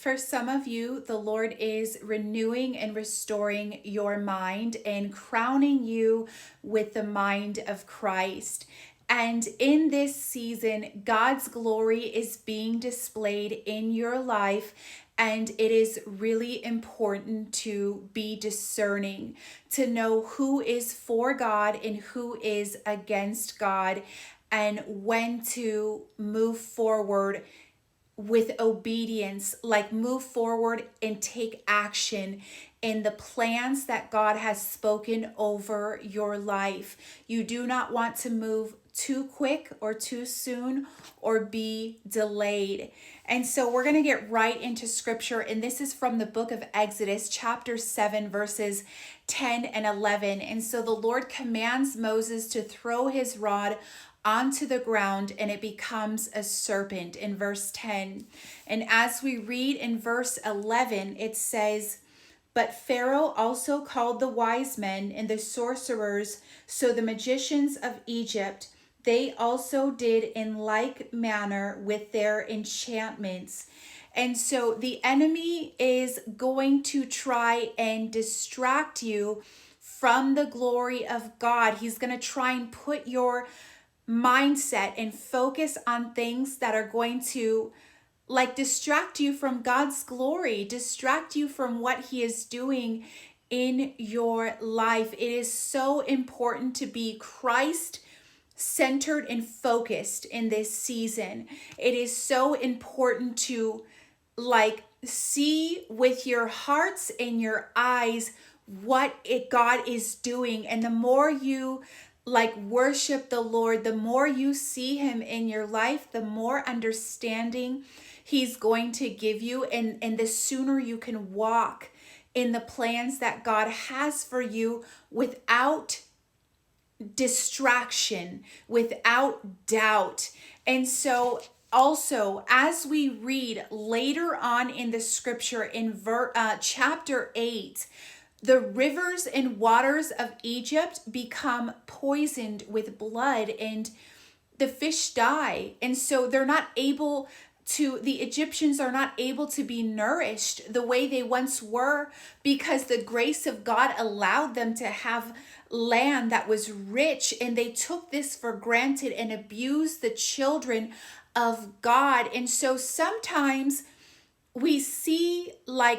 For some of you, the Lord is renewing and restoring your mind and crowning you with the mind of Christ. And in this season, God's glory is being displayed in your life. And it is really important to be discerning, to know who is for God and who is against God, and when to move forward with obedience, like move forward and take action in the plans that God has spoken over your life. You do not want to move too quick or too soon or be delayed. And so we're going to get right into scripture. And this is from the book of Exodus, chapter 7, verses 10 and 11. And so the Lord commands Moses to throw his rod onto the ground, and it becomes a serpent in verse 10. And as we read in verse 11, it says, "But Pharaoh also called the wise men and the sorcerers, so the magicians of Egypt, they also did in like manner with their enchantments." And so the enemy is going to try and distract you from the glory of God. He's going to try and put your mindset and focus on things that are going to distract you from God's glory, distract you from what he is doing in your life. It is so important to be Christ centered and focused in this season. It is so important to see with your hearts and your eyes what God is doing. And the more you worship the Lord, the more you see him in your life, the more understanding he's going to give you, and the sooner you can walk in the plans that God has for you without distraction, without doubt. And so also, as we read later on in the scripture in chapter 8, the rivers and waters of Egypt become poisoned with blood, and the fish die. And so the Egyptians are not able to be nourished the way they once were, because the grace of God allowed them to have land that was rich, and they took this for granted and abused the children of God. And so sometimes we see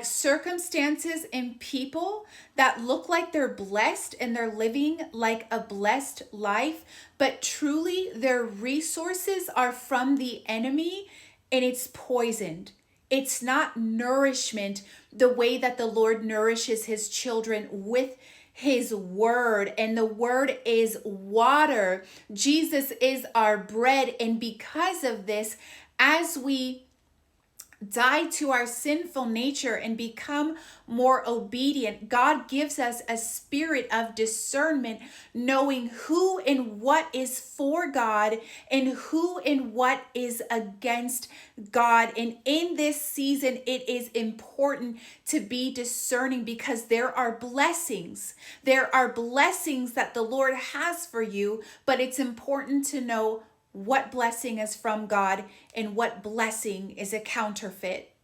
circumstances in people that look like they're blessed and they're living like a blessed life, but truly their resources are from the enemy, and it's poisoned. It's not nourishment the way that the Lord nourishes his children with his word, and the word is water. Jesus is our bread, and because of this, as we die to our sinful nature and become more obedient, God gives us a spirit of discernment, knowing who and what is for God and who and what is against God. And in this season, it is important to be discerning, because there are blessings. There are blessings that the Lord has for you, but it's important to know what blessing is from God and what blessing is a counterfeit.